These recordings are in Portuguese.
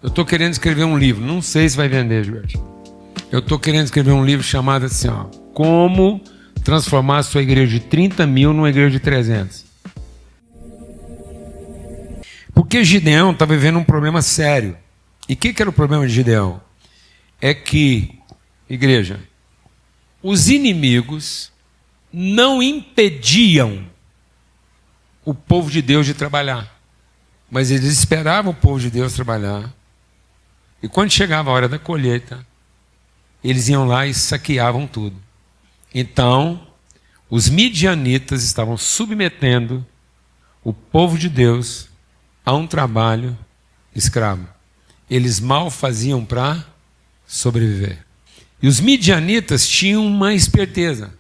Eu estou querendo escrever um livro. Não sei se vai vender, Gilberto. Eu estou querendo escrever um livro chamado assim, ó, Como transformar a sua igreja de 30 mil numa igreja de 300. Porque Gideão está vivendo um problema sério. E o que era o problema de Gideão? É que, igreja, os inimigos não impediam o povo de Deus de trabalhar. Mas eles esperavam o povo de Deus trabalhar. E quando chegava a hora da colheita, eles iam lá e saqueavam tudo. Então, os midianitas estavam submetendo o povo de Deus a um trabalho escravo. Eles mal faziam para sobreviver. E os midianitas tinham uma esperteza,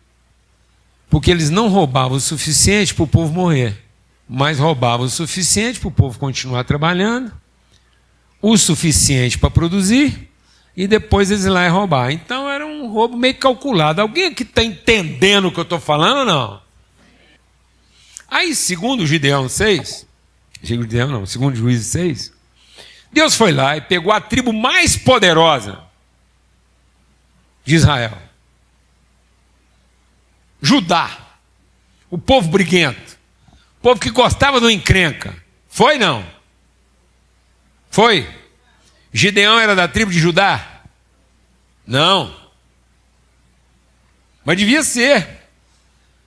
porque eles não roubavam o suficiente para o povo morrer, mas roubavam o suficiente para o povo continuar trabalhando, o suficiente para produzir, e depois eles iam lá e roubar. Então era um roubo meio calculado. Alguém aqui está entendendo o que eu estou falando ou não? Aí, segundo Gideão 6, segundo Juízes 6, Deus foi lá e pegou a tribo mais poderosa de Israel. Judá, o povo briguento, o povo que gostava do encrenca. Foi não? Foi? Gideão era da tribo de Judá? Não. Mas devia ser.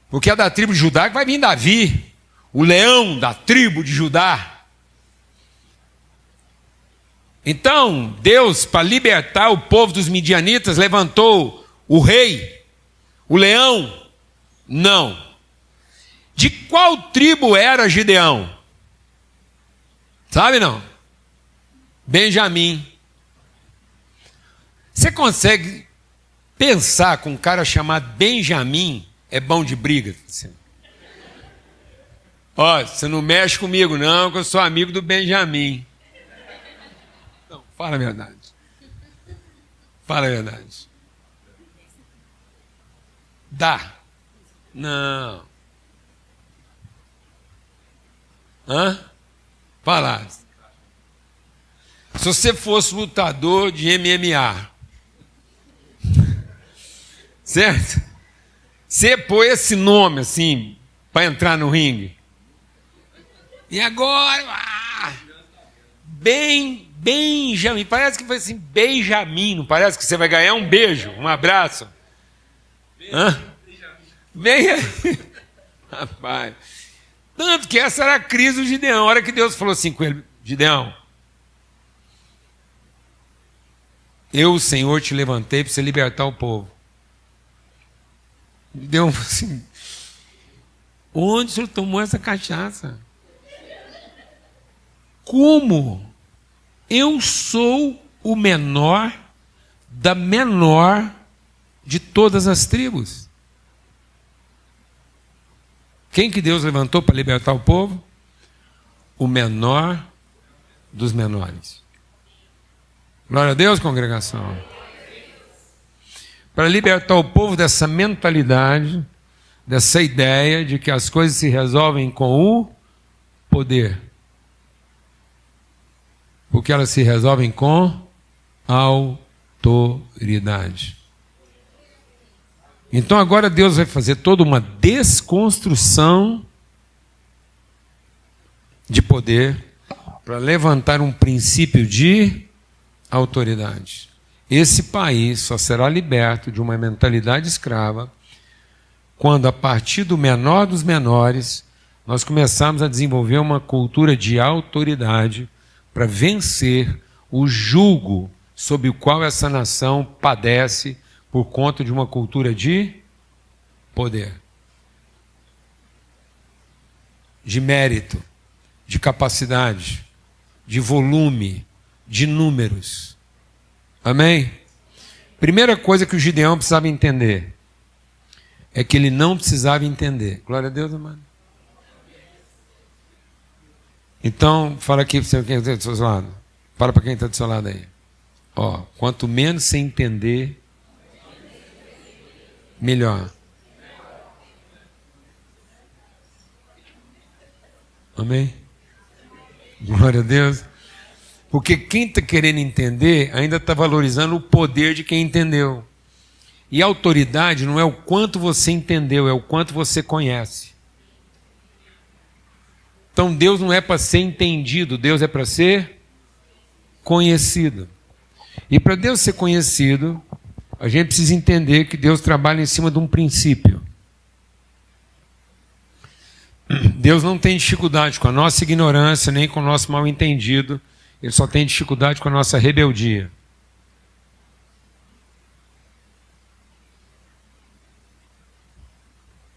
Porque é da tribo de Judá que vai vir Davi, o leão da tribo de Judá. Então, Deus, para libertar o povo dos midianitas, levantou o rei, o leão. Não. De qual tribo era Gideão? Sabe não? Benjamim. Você consegue pensar com um cara chamado Benjamim é bom de briga? Ó, você não mexe comigo não, que eu sou amigo do Benjamim. Não, fala a verdade. Fala a verdade. Dá. Não. Hã? Fala. Se você fosse lutador de MMA, certo? Você põe esse nome assim, para entrar no ringue. E agora? Benjamim. Parece que foi assim, Benjamim. Não parece que você vai ganhar um beijo, um abraço? Hã? Benjamim. Rapaz. Tanto que essa era a crise do Gideão. A hora que Deus falou assim com ele, Gideão, eu, o Senhor, te levantei para você libertar o povo. Gideão falou assim, onde o senhor tomou essa cachaça? Como? Eu sou o menor da menor de todas as tribos. Quem que Deus levantou para libertar o povo? O menor dos menores. Glória a Deus, congregação. Para libertar o povo dessa mentalidade, dessa ideia de que as coisas se resolvem com o poder. Porque elas se resolvem com autoridade. Então agora Deus vai fazer toda uma desconstrução de poder para levantar um princípio de autoridade. Esse país só será liberto de uma mentalidade escrava quando, a partir do menor dos menores, nós começarmos a desenvolver uma cultura de autoridade para vencer o jugo sob o qual essa nação padece por conta de uma cultura de poder, de mérito, de capacidade, de volume, de números. Amém? Primeira coisa que o Gideão precisava entender é que ele não precisava entender. Glória a Deus, amado. Então, fala aqui para quem está do seu lado. Fala para quem está do seu lado aí. Ó, quanto menos você entender, melhor. Amém? Glória a Deus. Porque quem está querendo entender ainda está valorizando o poder de quem entendeu. E a autoridade não é o quanto você entendeu, é o quanto você conhece. Então Deus não é para ser entendido, Deus é para ser conhecido. E para Deus ser conhecido, a gente precisa entender que Deus trabalha em cima de um princípio. Deus não tem dificuldade com a nossa ignorância, nem com o nosso mal entendido. Ele só tem dificuldade com a nossa rebeldia.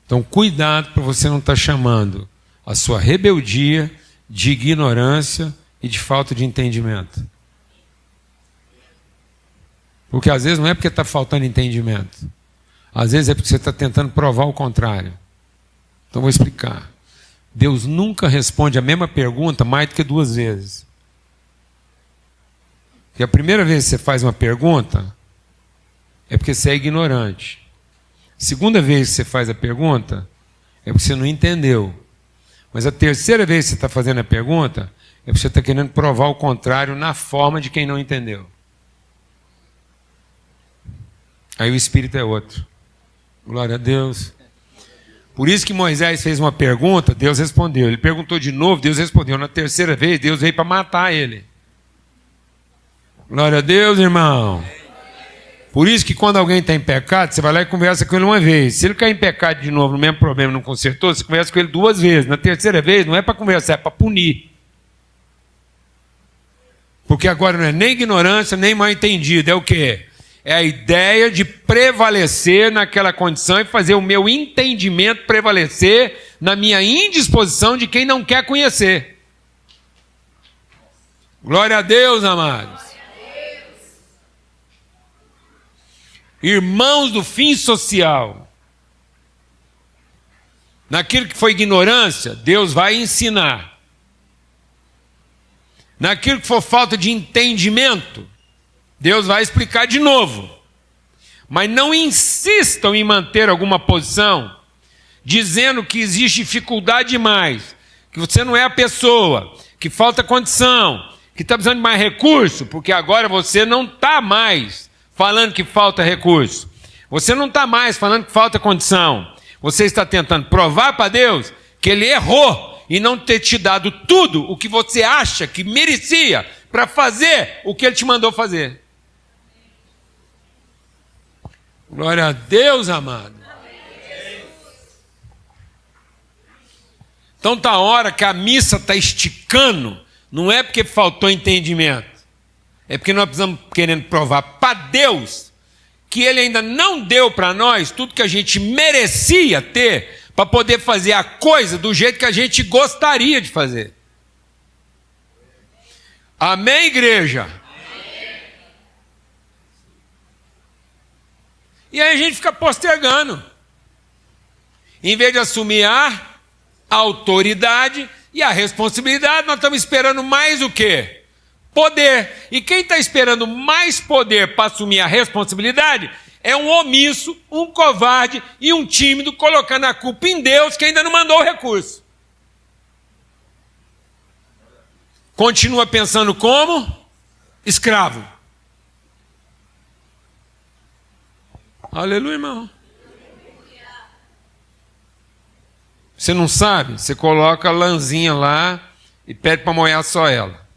Então, cuidado para você não estar chamando a sua rebeldia de ignorância e de falta de entendimento. Porque às vezes não é porque está faltando entendimento. Às vezes é porque você está tentando provar o contrário. Então, vou explicar. Deus nunca responde a mesma pergunta mais do que 2 vezes. Porque a primeira vez que você faz uma pergunta, é porque você é ignorante. Segunda vez que você faz a pergunta, é porque você não entendeu. Mas a terceira vez que você está fazendo a pergunta, é porque você está querendo provar o contrário na forma de quem não entendeu. Aí o espírito é outro. Glória a Deus. Por isso que Moisés fez uma pergunta, Deus respondeu. Ele perguntou de novo, Deus respondeu. Na terceira vez, Deus veio para matar ele. Glória a Deus, irmão. Por isso que quando alguém está em pecado, você vai lá e conversa com ele uma vez. Se ele cair em pecado de novo, no mesmo problema, não consertou, você conversa com ele 2 vezes. Na terceira vez, não é para conversar, é para punir. Porque agora não é nem ignorância, nem mal entendido. É o quê? É a ideia de prevalecer naquela condição e fazer o meu entendimento prevalecer na minha indisposição de quem não quer conhecer. Glória a Deus, amados. Irmãos do fim social. Naquilo que foi ignorância, Deus vai ensinar. Naquilo que for falta de entendimento, Deus vai explicar de novo. Mas não insistam em manter alguma posição, dizendo que existe dificuldade demais, que você não é a pessoa, que falta condição, que está precisando de mais recurso, porque agora você não está mais falando que falta recurso. Você não está mais falando que falta condição. Você está tentando provar para Deus que Ele errou e não ter te dado tudo o que você acha que merecia para fazer o que Ele te mandou fazer. Glória a Deus, amado. Então está a hora que a missa está esticando, não é porque faltou entendimento. É porque nós precisamos querendo provar para Deus que Ele ainda não deu para nós tudo que a gente merecia ter para poder fazer a coisa do jeito que a gente gostaria de fazer. Amém, igreja? Amém. E aí a gente fica postergando. Em vez de assumir a autoridade e a responsabilidade, nós estamos esperando mais o quê? Poder. E quem está esperando mais poder para assumir a responsabilidade é um omisso, um covarde e um tímido colocando a culpa em Deus que ainda não mandou o recurso. Continua pensando como? Escravo. Aleluia, irmão. Você não sabe? Você coloca a lãzinha lá e pede para molhar só ela.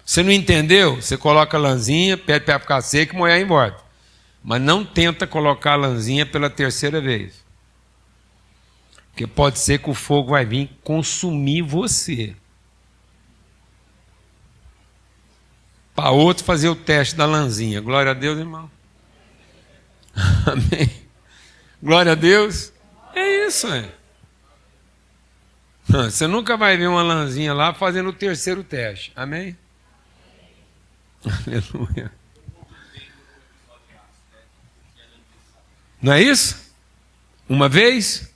Você não entendeu? Você coloca a lãzinha, pede para ficar seca e molhar em volta. Mas não tenta colocar a lãzinha pela terceira vez. Porque pode ser que o fogo vai vir consumir você. Para outro fazer o teste da lãzinha. Glória a Deus, irmão. Amém. Glória a Deus. É isso, é. Você nunca vai ver uma lãzinha lá fazendo o terceiro teste. Amém? Aleluia. Não é isso? Uma vez,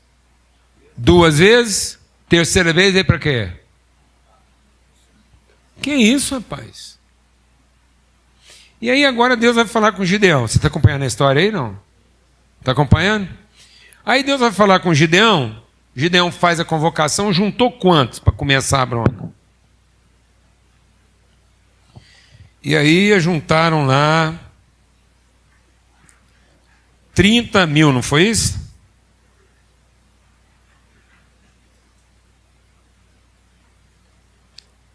2 vezes, terceira vez, é para quê? Que isso, rapaz? E aí agora Deus vai falar com Gideão. Você está acompanhando a história aí, não? Está acompanhando? Aí Deus vai falar com Gideão. Gideão faz a convocação, juntou quantos para começar a bronca? E aí juntaram lá 30 mil, não foi isso?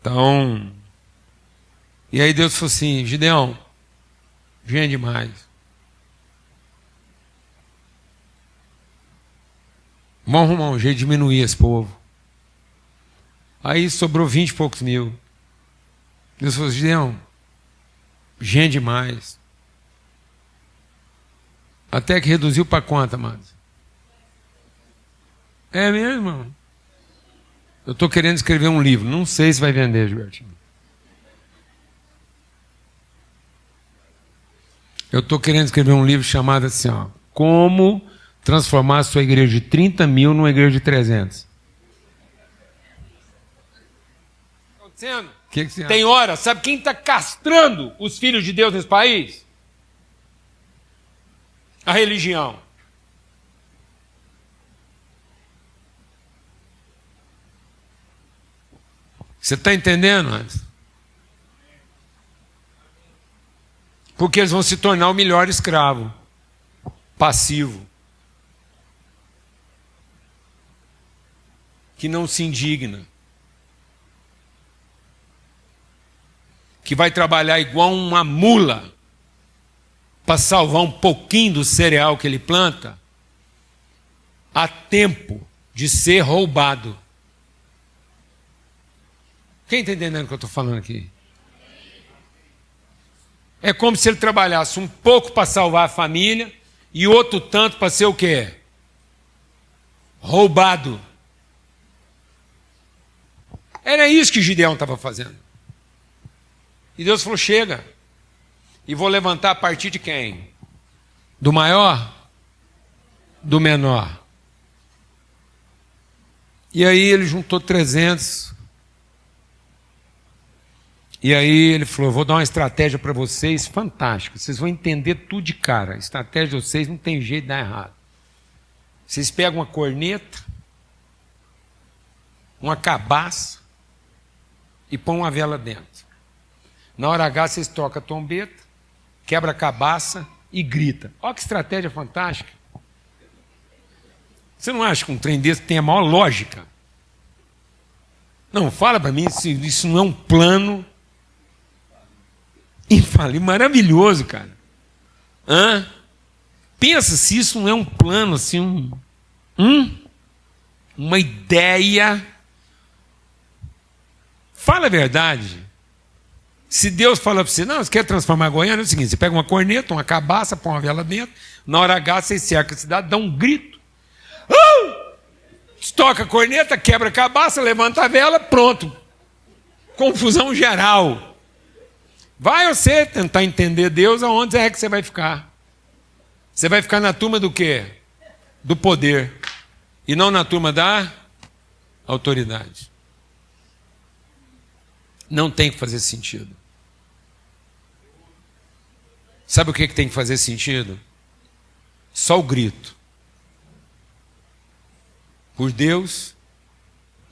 Então, e aí Deus falou assim, Gideão, gente demais. Vamos arrumar um jeito de diminuir esse povo. Aí sobrou 20 e poucos mil. Deus falou, Gideão, gente demais. Até que reduziu para quanto, amados? É mesmo, irmão? Eu estou querendo escrever um livro. Não sei se vai vender, Gilbertinho. Eu estou querendo escrever um livro chamado assim, ó, Como transformar a sua igreja de 30 mil numa igreja de 300. Acontecendo? Que você tem acha? Hora, sabe quem está castrando os filhos de Deus nesse país? A religião. Você está entendendo, Anderson? Porque eles vão se tornar o melhor escravo, passivo, que não se indigna, que vai trabalhar igual uma mula para salvar um pouquinho do cereal que ele planta, a tempo de ser roubado. Quem está entendendo o que eu estou falando aqui? É como se ele trabalhasse um pouco para salvar a família e outro tanto para ser o quê? Roubado. Era isso que Gideão estava fazendo. E Deus falou, chega. E vou levantar a partir de quem? Do maior? Do menor. E aí ele juntou 300. E aí ele falou, vou dar uma estratégia para vocês fantástica. Vocês vão entender tudo de cara. A estratégia de vocês não tem jeito de dar errado. Vocês pegam uma corneta, uma cabaça e põem uma vela dentro. Na hora H vocês tocam a trombeta, quebra a cabaça e grita. Olha que estratégia fantástica. Você não acha que um trem desse tem a maior lógica? Não, fala para mim se isso não é um plano infalível, maravilhoso, cara. Hã? Pensa se isso não é um plano, assim, uma ideia. Fala a verdade. Se Deus fala para você, não, você quer transformar Goiânia, é o seguinte, você pega uma corneta, uma cabaça, põe uma vela dentro, na hora H você cerca a cidade, dá um grito. Toca a corneta, quebra a cabaça, levanta a vela, pronto. Confusão geral. Vai você tentar entender Deus, aonde é que você vai ficar? Você vai ficar na turma do quê? Do poder. E não na turma da autoridade. Não tem que fazer sentido. Sabe o que tem que fazer sentido? Só o grito. Por Deus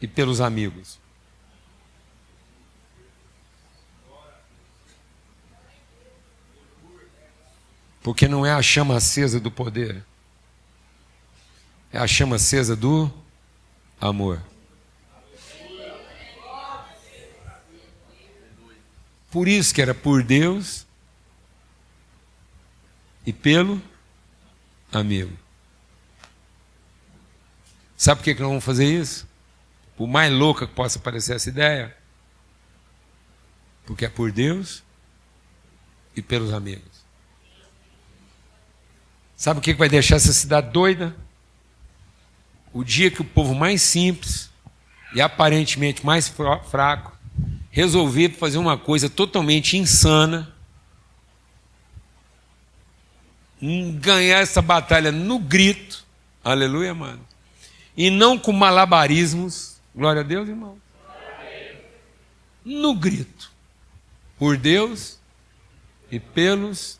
e pelos amigos. Porque não é a chama acesa do poder, é a chama acesa do amor. Por isso que era por Deus e pelo amigo. Sabe por que nós vamos fazer isso? Por mais louca que possa parecer essa ideia, porque é por Deus e pelos amigos. Sabe o que vai deixar essa cidade doida? O dia que o povo mais simples e aparentemente mais fraco resolver fazer uma coisa totalmente insana, ganhar essa batalha no grito, aleluia, mano, e não com malabarismos, glória a Deus, irmão, no grito, por Deus e pelos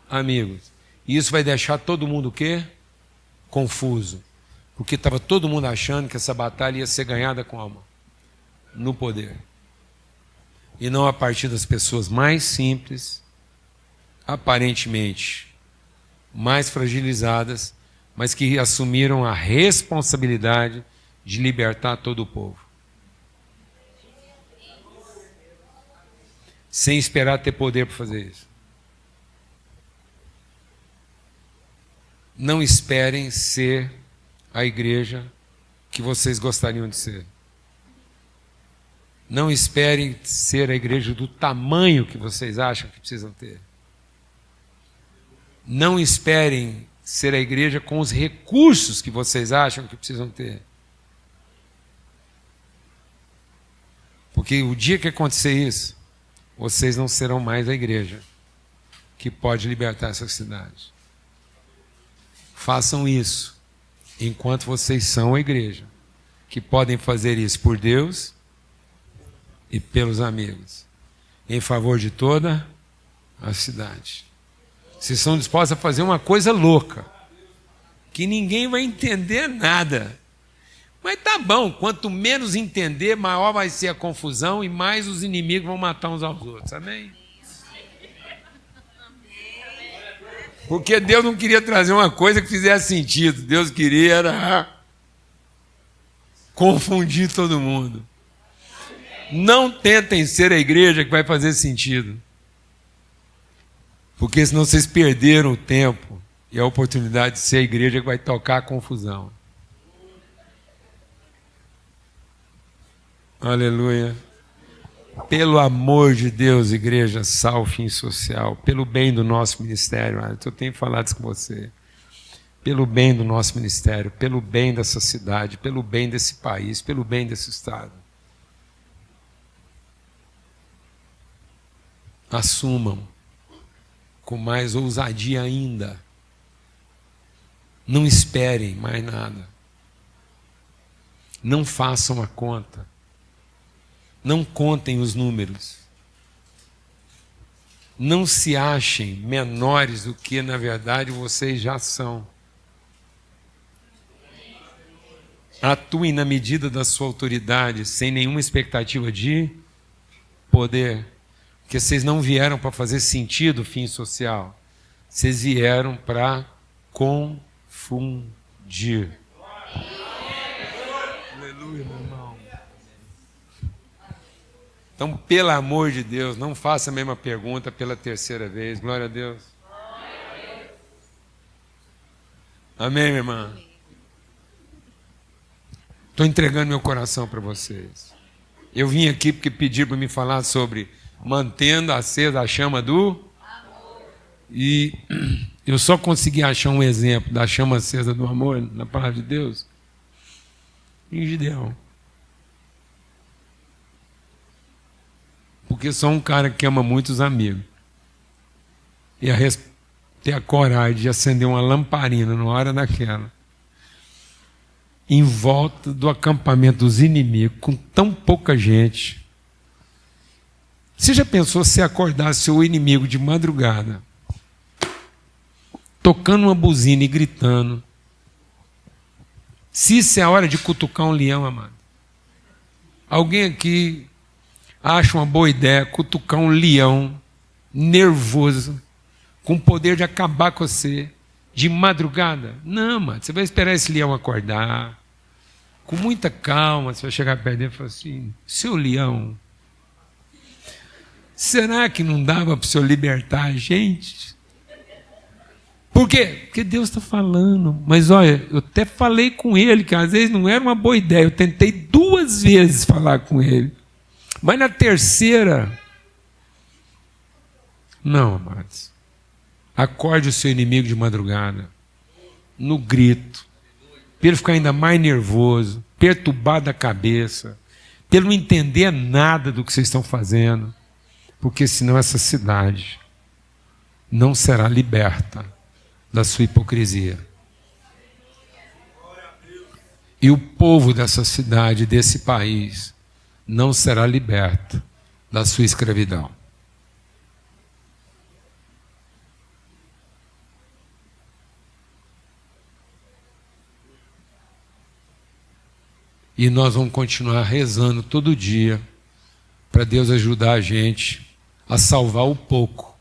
amigos. E isso vai deixar todo mundo o quê? Confuso. Porque estava todo mundo achando que essa batalha ia ser ganhada como? No poder. e não a partir das pessoas mais simples, aparentemente mais fragilizadas, mas que assumiram a responsabilidade de libertar todo o povo. Sem esperar ter poder para fazer isso. Não esperem ser a igreja que vocês gostariam de ser. Não esperem ser a igreja do tamanho que vocês acham que precisam ter. Não esperem ser a igreja com os recursos que vocês acham que precisam ter. Porque o dia que acontecer isso, vocês não serão mais a igreja que pode libertar essa cidade. Façam isso enquanto vocês são a igreja que podem fazer isso por Deus e pelos amigos, em favor de toda a cidade. Vocês são dispostos a fazer uma coisa louca, que ninguém vai entender nada. Mas tá bom, quanto menos entender, maior vai ser a confusão e mais os inimigos vão matar uns aos outros. Amém? Porque Deus não queria trazer uma coisa que fizesse sentido. Deus queria era confundir todo mundo. Não tentem ser a igreja que vai fazer sentido. Porque senão vocês perderam o tempo e a oportunidade de ser a igreja que vai tocar a confusão. Aleluia. Pelo amor de Deus, igreja Sal Fim Social, pelo bem do nosso ministério, eu tenho falado isso com você. Pelo bem do nosso ministério, pelo bem dessa cidade, pelo bem desse país, pelo bem desse estado. Assumam com mais ousadia ainda. Não esperem mais nada. Não façam a conta. Não contem os números. Não se achem menores do que, na verdade, vocês já são. Atuem na medida da sua autoridade, sem nenhuma expectativa de poder. Porque vocês não vieram para fazer sentido fim social. Vocês vieram para confundir. Aleluia, meu irmão. Então, pelo amor de Deus, não faça a mesma pergunta pela terceira vez. Glória a Deus. Amém, minha irmã? Estou entregando meu coração para vocês. Eu vim aqui porque pediram para me falar sobre mantendo acesa a chama do amor. E eu só consegui achar um exemplo da chama acesa do amor na palavra de Deus em Gideão. Porque sou um cara que ama muitos amigos. E ter a coragem de acender uma lamparina na hora daquela, em volta do acampamento dos inimigos, com tão pouca gente. Você já pensou se acordasse o inimigo de madrugada, tocando uma buzina e gritando? Se isso é a hora de cutucar um leão, amado. Alguém aqui acha uma boa ideia cutucar um leão nervoso, com o poder de acabar com você, de madrugada? Não, mano, você vai esperar esse leão acordar, com muita calma, você vai chegar perto dele e falar assim: seu leão, será que não dava para o senhor libertar a gente? Por quê? Porque Deus está falando. Mas olha, eu até falei com ele, que às vezes não era uma boa ideia, eu tentei 2 vezes falar com ele. Mas na terceira, não, amados. Acorde o seu inimigo de madrugada, no grito, para ele ficar ainda mais nervoso, perturbado da cabeça, para ele não entender nada do que vocês estão fazendo, porque senão essa cidade não será liberta da sua hipocrisia. E o povo dessa cidade, desse país, não será liberto da sua escravidão. E nós vamos continuar rezando todo dia para Deus ajudar a gente a salvar o pouco,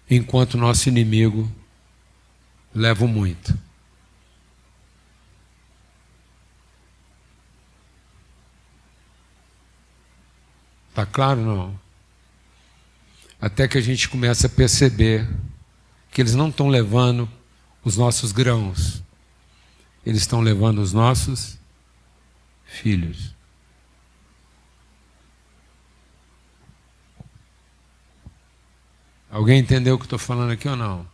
enquanto o nosso inimigo leva o muito. Está claro, não? Até que a gente começa a perceber que eles não estão levando os nossos grãos, eles estão levando os nossos filhos. Alguém entendeu o que estou falando aqui ou não?